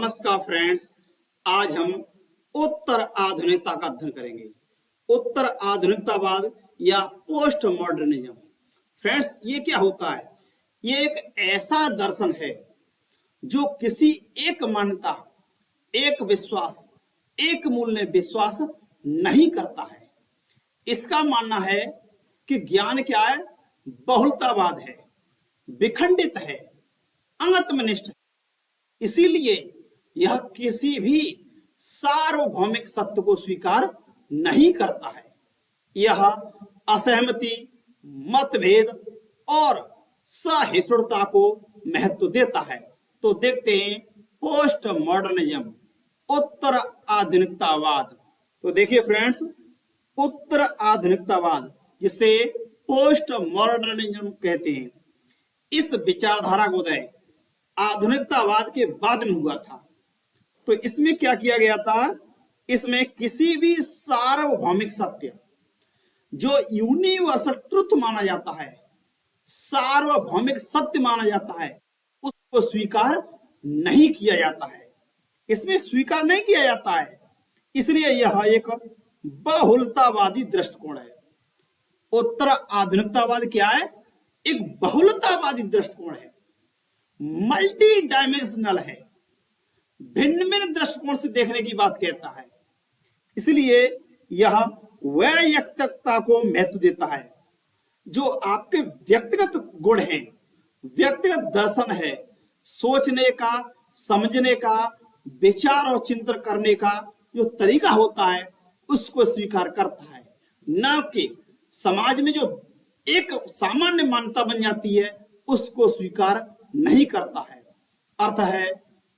नमस्कार फ्रेंड्स, आज हम उत्तर आधुनिकता का अध्ययन करेंगे। उत्तर आधुनिकतावाद या पोस्ट मॉडर्निज्म। फ्रेंड्स, ये क्या होता है? ये एक ऐसा दर्शन है जो किसी एक मान्यता, एक विश्वास, एक मूल में विश्वास नहीं करता है। इसका मानना है कि ज्ञान क्या है? बहुलतावाद है, विखंडित है, आत्मनिष्ठ है। इसीलिए यह किसी भी सार्वभौमिक सत्य को स्वीकार नहीं करता है। यह असहमति, मतभेद और सहिष्णुता को महत्व देता है। तो देखते हैं पोस्ट मॉडर्निज्म, उत्तर आधुनिकतावाद। तो देखिए फ्रेंड्स, उत्तर आधुनिकतावाद जिसे पोस्ट मॉडर्निज्म कहते हैं, इस विचारधारा का उदय आधुनिकतावाद के बाद में हुआ था। तो इसमें क्या किया गया था? इसमें किसी भी सार्वभौमिक सत्य जो यूनिवर्सल ट्रुथ माना जाता है, सार्वभौमिक सत्य माना जाता है, उसको स्वीकार नहीं किया जाता है। इसमें स्वीकार नहीं किया जाता है, इसलिए यह एक बहुलतावादी दृष्टिकोण है। उत्तर आधुनिकतावाद क्या है? एक बहुलतावादी दृष्टिकोण है, मल्टी डायमेंशनल है, भिन्न भिन्न दृष्टिकोण से देखने की बात कहता है। इसलिए यह वैयक्तिकता को महत्व देता है। जो आपके व्यक्तिगत गुण हैं, व्यक्तिगत दर्शन है, सोचने का, समझने का, विचार और चिंतन करने का जो तरीका होता है, उसको स्वीकार करता है, न कि समाज में जो एक सामान्य मान्यता बन जाती है उसको स्वीकार नहीं करता है। अर्थ है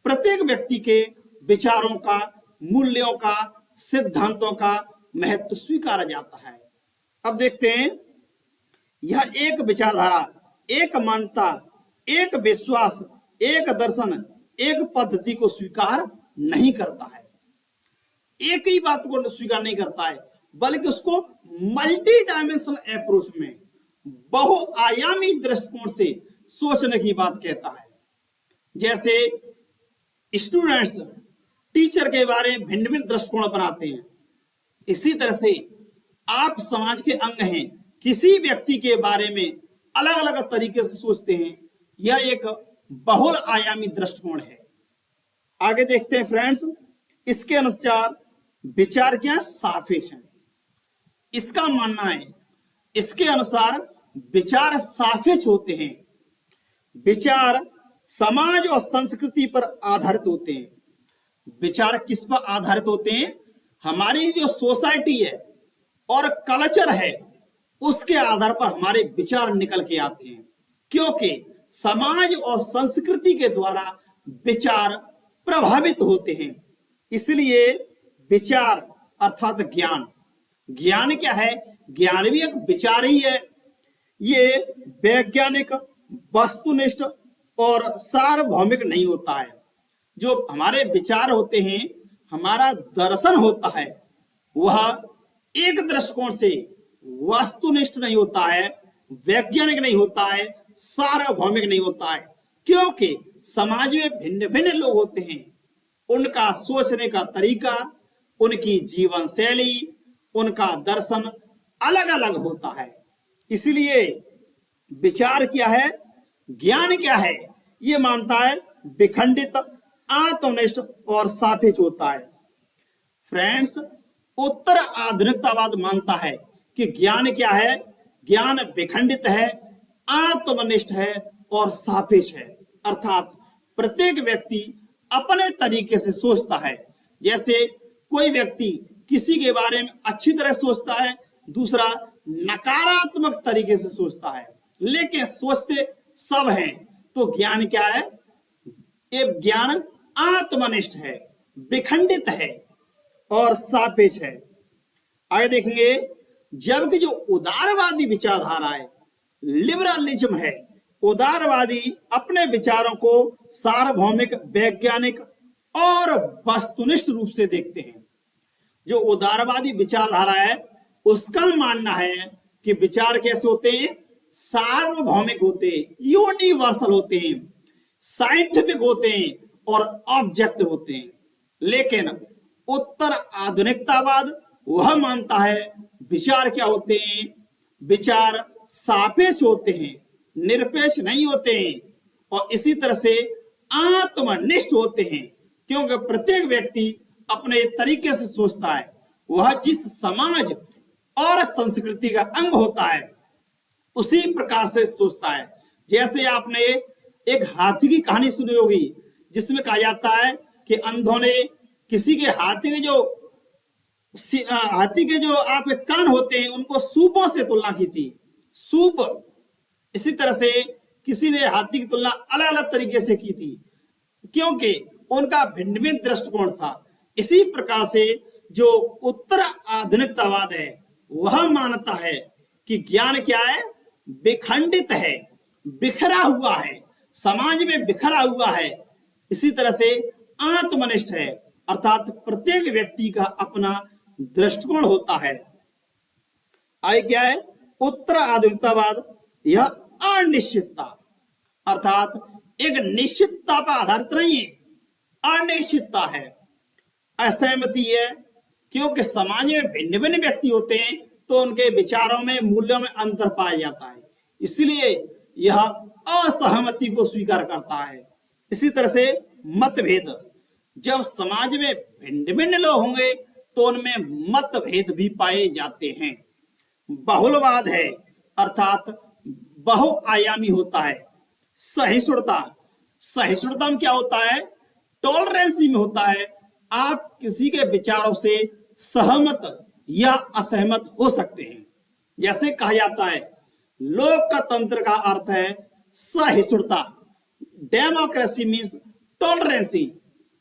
प्रत्येक व्यक्ति के विचारों का, मूल्यों का, सिद्धांतों का महत्व स्वीकारा जाता है। अब देखते हैं, यह एक विचारधारा, एक मान्यता, एक विश्वास, एक दर्शन, एक पद्धति को स्वीकार नहीं करता है। एक ही बात को स्वीकार नहीं करता है, बल्कि उसको मल्टी डायमेंशनल अप्रोच में, बहुआयामी दृष्टिकोण से सोचने की बात कहता है। जैसे स्टूडेंट्स टीचर के बारे में भिन्न भिन्न दृष्टिकोण बनाते हैं, इसी तरह से आप समाज के अंग हैं, किसी व्यक्ति के बारे में अलग अलग तरीके से सोचते हैं। यह एक बहुल आयामी दृष्टिकोण है। आगे देखते हैं फ्रेंड्स, इसके अनुसार विचार क्या सापेक्ष है। इसका मानना है, इसके अनुसार विचार सापेक्ष होते हैं। विचार समाज और संस्कृति पर आधारित होते हैं। विचार किस पर आधारित होते हैं? हमारी जो सोसाइटी है और कल्चर है, उसके आधार पर हमारे विचार निकल के आते हैं, क्योंकि समाज और संस्कृति के द्वारा विचार प्रभावित होते हैं। इसलिए विचार अर्थात ज्ञान, ज्ञान क्या है? ज्ञान भी एक विचार ही है। ये वैज्ञानिक, वस्तुनिष्ठ और सार्वभौमिक नहीं होता है। जो हमारे विचार होते हैं, हमारा दर्शन होता है, वह एक दृष्टिकोण से वस्तुनिष्ठ नहीं होता है, वैज्ञानिक नहीं होता है, सार्वभौमिक नहीं होता है, क्योंकि समाज में भिन्न भिन्न लोग होते हैं। उनका सोचने का तरीका, उनकी जीवन शैली, उनका दर्शन अलग अलग होता है। इसलिए विचार क्या है, ज्ञान क्या है? ये मानता है विखंडित, आत्मनिष्ठ और सापेक्ष होता है। फ्रेंड्स, उत्तर आधुनिकतावाद मानता है कि ज्ञान क्या है? ज्ञान विखंडित है, आत्मनिष्ठ है और सापेक्ष है। अर्थात प्रत्येक व्यक्ति अपने तरीके से सोचता है। जैसे कोई व्यक्ति किसी के बारे में अच्छी तरह सोचता है, दूसरा नकारात्मक तरीके से सोचता है, लेकिन सोचते सब हैं। तो ज्ञान क्या है? ये ज्ञान आत्मनिष्ठ है, विखंडित है और सापेक्ष है। आगे देखेंगे, जबकि जो उदारवादी विचारधारा है, लिबरलिज्म है, उदारवादी अपने विचारों को सार्वभौमिक, वैज्ञानिक और वस्तुनिष्ठ रूप से देखते हैं। जो उदारवादी विचारधारा है, उसका मानना है कि विचार कैसे होते हैं? सार्वभौमिक होते हैं, यूनिवर्सल होते हैं, साइंटिफिक होते हैं और ऑब्जेक्ट होते हैं। लेकिन उत्तर आधुनिकतावाद वह मानता है विचार क्या होते हैं, विचार सापेक्ष होते हैं, निरपेक्ष नहीं होते हैं और इसी तरह से आत्मनिष्ठ होते हैं, क्योंकि प्रत्येक व्यक्ति अपने तरीके से सोचता है। वह जिस समाज और संस्कृति का अंग होता है उसी प्रकार से सोचता है। जैसे आपने एक हाथी की कहानी सुनी होगी जिसमें कहा जाता है कि अंधों ने किसी के हाथी के जो आप कान होते हैं उनको सूपों से तुलना की थी, सूप। इसी तरह से किसी ने हाथी की तुलना अलग अलग तरीके से की थी क्योंकि उनका भिन्न भिन्न दृष्टिकोण था। इसी प्रकार से जो उत्तर आधुनिकतावाद है वह मानता है कि ज्ञान क्या है, विखंडित है, बिखरा हुआ है, समाज में बिखरा हुआ है। इसी तरह से आत्मनिष्ठ है, अर्थात प्रत्येक व्यक्ति का अपना दृष्टिकोण होता है। आगे क्या है, उत्तर आधुनिकतावाद यह अनिश्चितता, अर्थात एक निश्चितता पर आधारित नहीं है, अनिश्चितता है, असहमति है, क्योंकि समाज में भिन्न भिन्न व्यक्ति होते हैं तो उनके विचारों में, मूल्यों में अंतर पाया जाता है, इसलिए यह असहमति को स्वीकार करता है। इसी तरह से मतभेद, जब समाज में भिन्न भिन्न लोग होंगे तो उनमें मतभेद भी पाए जाते हैं। बहुलवाद है, अर्थात बहुआयामी होता है। सहिष्णुता, सहिष्णुता में क्या होता है, टॉलरेंसी में होता है, आप किसी के विचारों से सहमत या असहमत हो सकते हैं। जैसे कहा जाता है लोकतंत्र का अर्थ है सहिष्णुता, डेमोक्रेसी मीन्स टॉलरेंसी,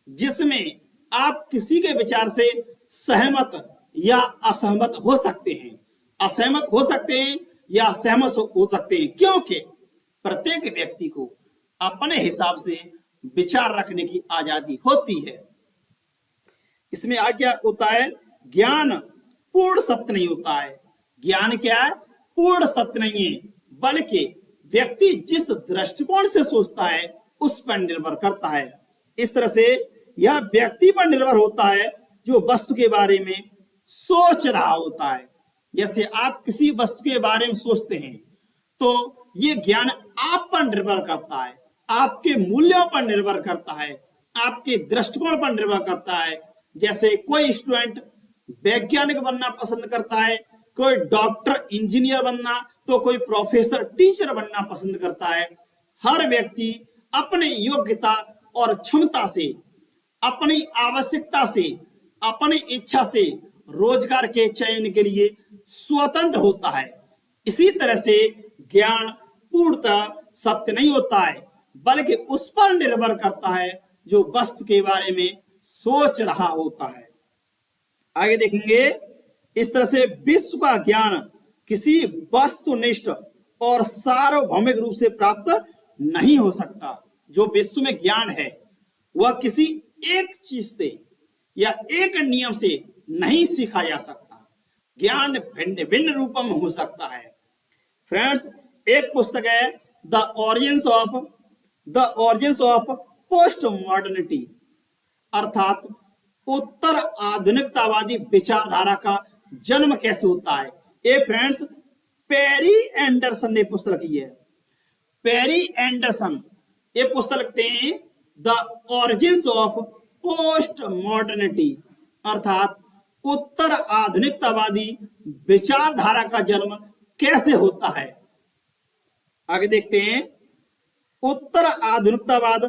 जिसमें आप किसी के विचार से सहमत या असहमत हो सकते हैं, असहमत हो सकते हैं या सहमत हो सकते हैं, क्योंकि प्रत्येक व्यक्ति को अपने हिसाब से विचार रखने की आजादी होती है। इसमें क्या होता है, ज्ञान पूर्ण सत्य नहीं होता है। ज्ञान क्या है, पूर्ण सत्य नहीं है, बल्कि व्यक्ति जिस दृष्टिकोण से सोचता है उस पर निर्भर करता है। इस तरह से यह व्यक्ति पर निर्भर होता है जो वस्तु के बारे में सोच रहा होता है। जैसे आप किसी वस्तु के बारे में सोचते हैं तो ये ज्ञान आप पर निर्भर करता है, आपके मूल्यों पर निर्भर करता है, आपके दृष्टिकोण पर निर्भर करता है। जैसे कोई स्टूडेंट वैज्ञानिक बनना पसंद करता है, कोई डॉक्टर इंजीनियर बनना, तो कोई प्रोफेसर टीचर बनना पसंद करता है। हर व्यक्ति अपने योग्यता और क्षमता से, अपनी आवश्यकता से, अपनी इच्छा से रोजगार के चयन के लिए स्वतंत्र होता है। इसी तरह से ज्ञान पूर्णतः सत्य नहीं होता है, बल्कि उस पर निर्भर करता है जो वस्तु के बारे में सोच रहा होता है। आगे देखेंगे, इस तरह से विश्व का ज्ञान किसी वस्तुनिष्ठ और सार्वभौमिक रूप से प्राप्त नहीं हो सकता। जो विश्व में ज्ञान है वह किसी एक चीज से या एक नियम से नहीं सीखा जा सकता। ज्ञान भिन्न भिन्न रूपों में हो सकता है। फ्रेंड्स, एक पुस्तक है the origins of post modernity, अर्थात उत्तर आधुनिकतावादी विचारधारा का जन्म कैसे होता है। ये फ्रेंड्स पेरी एंडरसन ने पुस्तक लिखी है। पेरी एंडरसन ये पुस्तक लिखते हैं the origins of post modernity, अर्थात उत्तर आधुनिकतावादी विचारधारा का जन्म कैसे होता है। आगे देखते हैं, उत्तर आधुनिकतावाद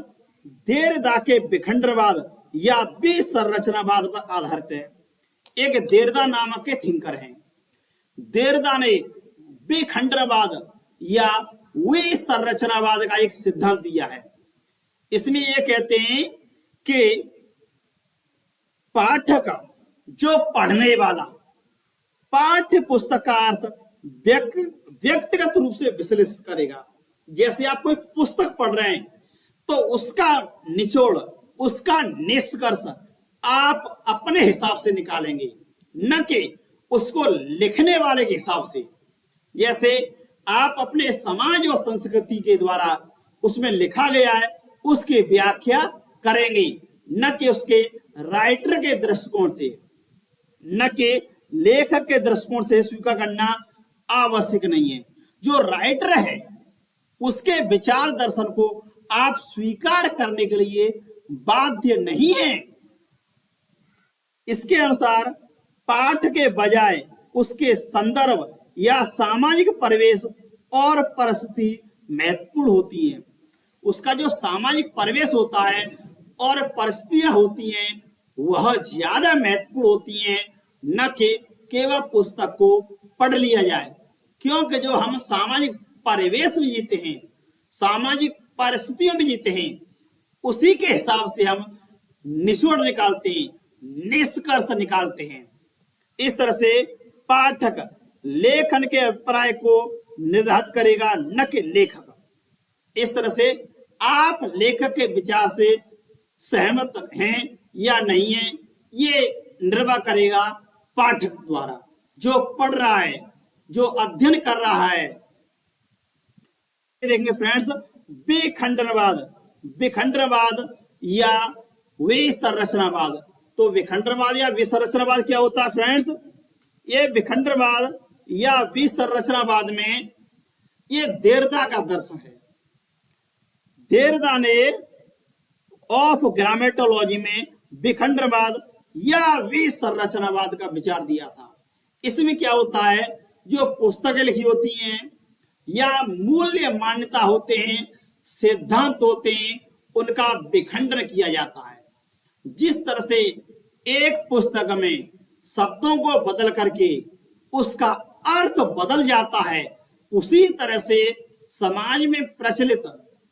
देरदा के विखंडनवाद या विसंरचनावाद पर आधारित है। एक देरदा नामक के थिंकर हैं। देरदा ने विखंडनवाद या विसंरचनावाद का एक सिद्धांत दिया है। इसमें ये कहते हैं कि पाठक, जो पढ़ने वाला, पाठ्य पुस्तक का अर्थ व्यक्तिगत रूप से विश्लेषण करेगा। जैसे आप कोई पुस्तक पढ़ रहे हैं तो उसका निचोड़, उसका निष्कर्ष आप अपने हिसाब से निकालेंगे, न कि उसको लिखने वाले के हिसाब से। जैसे आप अपने समाज और संस्कृति के द्वारा उसमें लिखा गया है उसकी व्याख्या करेंगे, न कि उसके राइटर के दृष्टिकोण से, न कि लेखक के दृष्टिकोण से स्वीकार करना आवश्यक नहीं है। जो राइटर है उसके विचार दर्शन को आप स्वीकार करने के लिए बाध्य नहीं है। इसके अनुसार पाठ के बजाय उसके संदर्भ या सामाजिक परिवेश और परिस्थिति महत्वपूर्ण होती है। उसका जो सामाजिक परिवेश होता है और परिस्थितियां होती हैं वह ज्यादा महत्वपूर्ण होती हैं, न कि केवल पुस्तक को पढ़ लिया जाए। क्योंकि जो हम सामाजिक परिवेश में जीते हैं, सामाजिक परिस्थितियों में जीते हैं, उसी के हिसाब से हम निचोड़ निकालते हैं, निष्कर्ष निकालते हैं। इस तरह से पाठक लेखन के अभिप्राय को निर्धारित करेगा, न कि लेखक। इस तरह से आप लेखक के विचार से सहमत हैं या नहीं हैं, ये निर्भर करेगा पाठक द्वारा, जो पढ़ रहा है, जो अध्ययन कर रहा है। देखेंगे फ्रेंड्स, विखंडनवाद, विखंडनवाद या विसंरचनावाद। तो विखंडनवाद या विसंरचनावाद क्या होता है फ्रेंड्स? ये विखंडनवाद या विसंरचनावाद में ये देरदा का दर्शन है। देरदा ने ऑफ ग्रामेटोलॉजी में विखंडनवाद या विसंरचनावाद का विचार दिया था। इसमें क्या होता है, जो पुस्तकें लिखी होती हैं या मूल्य मान्यता होते हैं, सिद्धांत होते हैं, उनका विखंडन किया जाता है। जिस तरह से एक पुस्तक में शब्दों को बदल करके उसका अर्थ बदल जाता है, उसी तरह से समाज में प्रचलित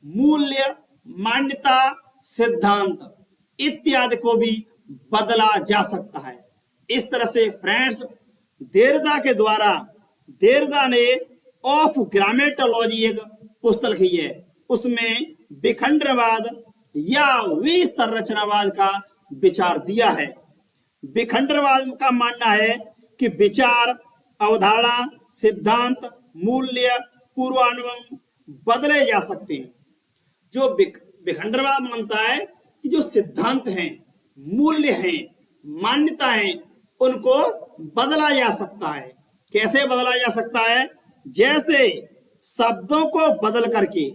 मूल्य, मान्यता, सिद्धांत इत्यादि को भी बदला जा सकता है। इस तरह से फ्रेंड्स, देरदा के द्वारा, देरदा ने ऑफ ग्रामेटोलॉजी एक पुस्तक लिखी है, उसमें विखंडनवाद या विसंरचनावाद का विचार दिया है। विखंडनवाद का मानना है कि विचार, अवधारणा, सिद्धांत, मूल्य, पूर्वानुमान बदले जा सकते हैं। जो विखंडनवाद मानता है कि जो सिद्धांत हैं, मूल्य हैं, मान्यता हैं, उनको बदला जा सकता है। कैसे बदला जा सकता है? जैसे शब्दों को बदल करके,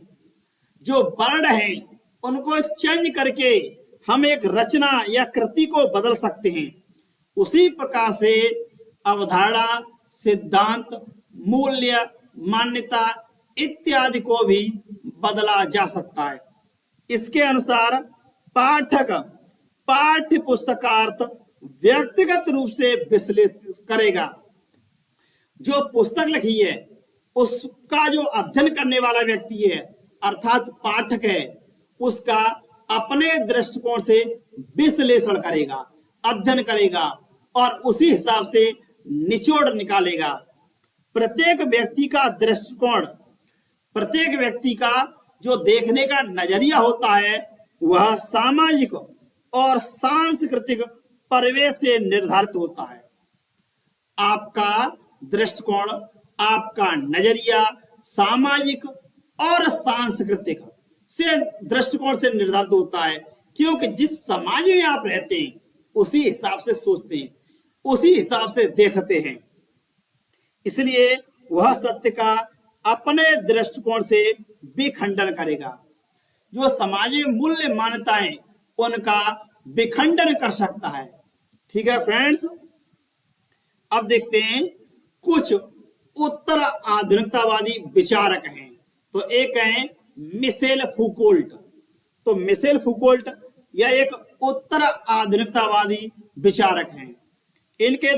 जो वर्ण हैं उनको चेंज करके हम एक रचना या कृति को बदल सकते हैं, उसी प्रकार से अवधारणा, सिद्धांत, मूल्य, मान्यता इत्यादि को भी बदला जा सकता है। इसके अनुसार पाठक पाठ्य पुस्तक का अर्थ व्यक्तिगत रूप से विश्लेषित करेगा। जो पुस्तक लिखी है उसका जो अध्ययन करने वाला व्यक्ति है, अर्थात पाठक है, उसका अपने दृष्टिकोण से विश्लेषण करेगा, अध्ययन करेगा और उसी हिसाब से निचोड़ निकालेगा। प्रत्येक व्यक्ति का दृष्टिकोण, प्रत्येक व्यक्ति का जो देखने का नजरिया होता है वह सामाजिक और सांस्कृतिक परिवेश से निर्धारित होता है। आपका दृष्टिकोण, आपका नजरिया सामाजिक और सांस्कृतिक से दृष्टिकोण से निर्धारित होता है, क्योंकि जिस समाज में आप रहते हैं उसी हिसाब से सोचते हैं, उसी हिसाब से देखते हैं। इसलिए वह सत्य का अपने दृष्टिकोण से विखंडन करेगा। जो समाज में मूल्य मान्यताएं उनका विखंडन कर सकता है। ठीक है फ्रेंड्स, अब देखते हैं कुछ उत्तर आधुनिकतावादी विचारक हैं। तो एक हैं मिशेल फूकोल्ट। तो मिशेल फूकोल्ट यह एक उत्तर आधुनिकतावादी विचारक हैं। इनके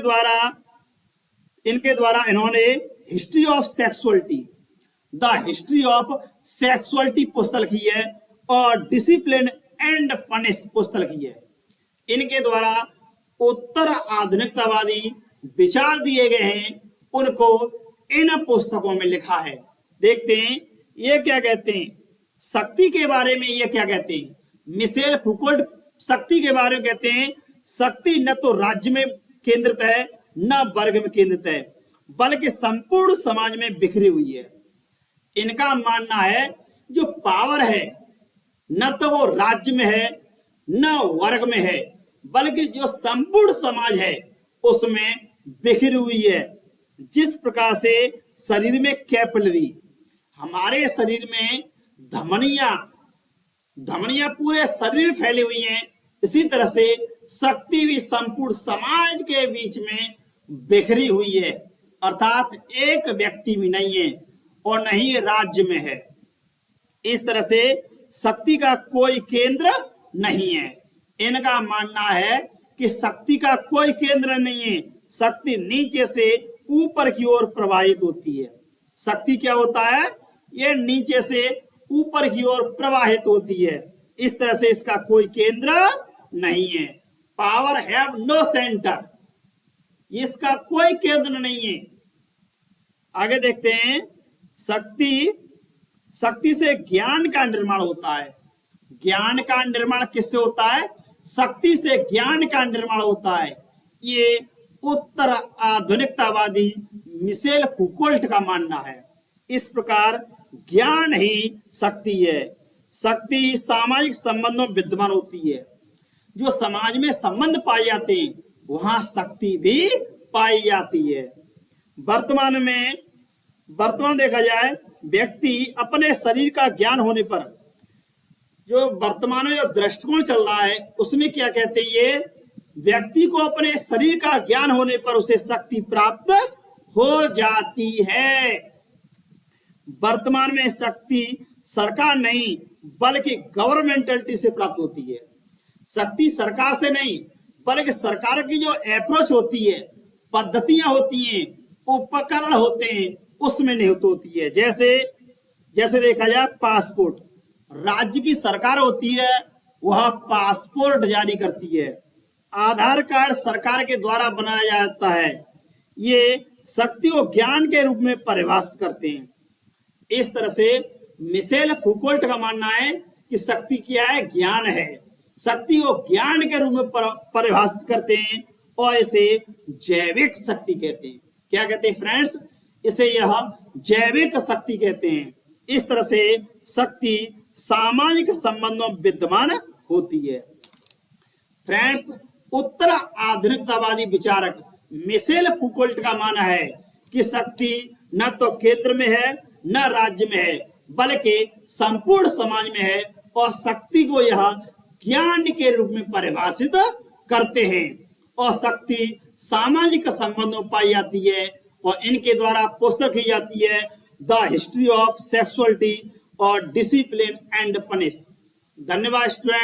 द्वारा इन्होंने history of sexuality, the history of sexuality पुस्तक लिखी है और डिसिप्लिन एंड पनिश पुस्तक लिखी है। इनके द्वारा उत्तर आधुनिकतावादी विचार दिए गए हैं, उनको इन पुस्तकों में लिखा है। देखते हैं ये क्या कहते हैं। शक्ति के बारे में ये क्या कहते हैं? मिशेल फूकोल्ट शक्ति के बारे में कहते हैं, शक्ति न तो राज्य में केंद्रित है न वर्ग में केंद्रित है, बल्कि संपूर्ण समाज में बिखरी हुई है। इनका मानना है जो पावर है न तो वो राज्य में है न वर्ग में है, बल्कि जो संपूर्ण समाज है उसमें बिखरी हुई है। जिस प्रकार से शरीर में कैपिलरी, हमारे शरीर में धमनियां धमनियां पूरे शरीर में फैली हुई हैं, इसी तरह से शक्ति भी संपूर्ण समाज के बीच में बिखरी हुई है, अर्थात एक व्यक्ति भी नहीं है और न ही राज्य में है। इस तरह से शक्ति का कोई केंद्र नहीं है। इनका मानना है कि शक्ति का कोई केंद्र नहीं है, शक्ति नीचे से ऊपर की ओर प्रवाहित होती है। शक्ति क्या होता है? ये नीचे से ऊपर की ओर प्रवाहित होती है। इस तरह से इसका कोई केंद्र नहीं है। पावर हैव नो सेंटर, इसका कोई केंद्र नहीं है। आगे देखते हैं, शक्ति से ज्ञान का निर्माण होता है। ज्ञान का निर्माण किससे होता है? शक्ति से ज्ञान का निर्माण होता है। ये उत्तर आधुनिकतावादी मिशेल फुकोल्ट का मानना है। इस प्रकार ज्ञान ही शक्ति है। शक्ति सामाजिक संबंधों में विद्यमान होती है। जो समाज में संबंध पाए जाते हैं वहां शक्ति भी पाई जाती है। वर्तमान देखा जाए, व्यक्ति अपने शरीर का ज्ञान होने पर, जो वर्तमान में जो दृष्टिकोण चल रहा है उसमें क्या कहते हैं, ये व्यक्ति को अपने शरीर का ज्ञान होने पर उसे शक्ति प्राप्त हो जाती है। वर्तमान में शक्ति सरकार नहीं बल्कि गवर्नमेंटलिटी से प्राप्त होती है। शक्ति सरकार से नहीं बल्कि सरकार की जो अप्रोच होती है, पद्धतियां होती हैं, उपकरण होते हैं, उसमें निहित होती है। जैसे देखा जाए, पासपोर्ट, राज्य की सरकार होती है, वह पासपोर्ट जारी करती है। आधार कार्ड सरकार के द्वारा बनाया जाता है। ये शक्ति को ज्ञान के रूप में परिभाषित करते हैं। इस तरह से मिशेल फुकोल्ट का मानना है कि शक्ति क्या है? ज्ञान है। शक्ति को ज्ञान के रूप में परिभाषित करते हैं और इसे जैविक शक्ति कहते हैं। क्या कहते हैं फ्रेंड्स? इसे यह जैविक शक्ति कहते हैं। इस तरह से शक्ति सामाजिक संबंधों में विद्यमान होती है। फ्रेंड्स, उत्तर आधुनिकतावादी विचारक मिशेल फुकोल्ट का मानना है कि शक्ति न तो केंद्र में है न राज्य में है बल्कि संपूर्ण समाज में है और शक्ति को यह ज्ञान के रूप में परिभाषित करते हैं। और शक्ति सामाजिक संबंधों में पाई जाती है और इनके द्वारा पुस्तक की जाती है द हिस्ट्री ऑफ सेक्सुअलिटी और डिसिप्लिन एंड पनिश। धन्यवाद स्टूडेंट।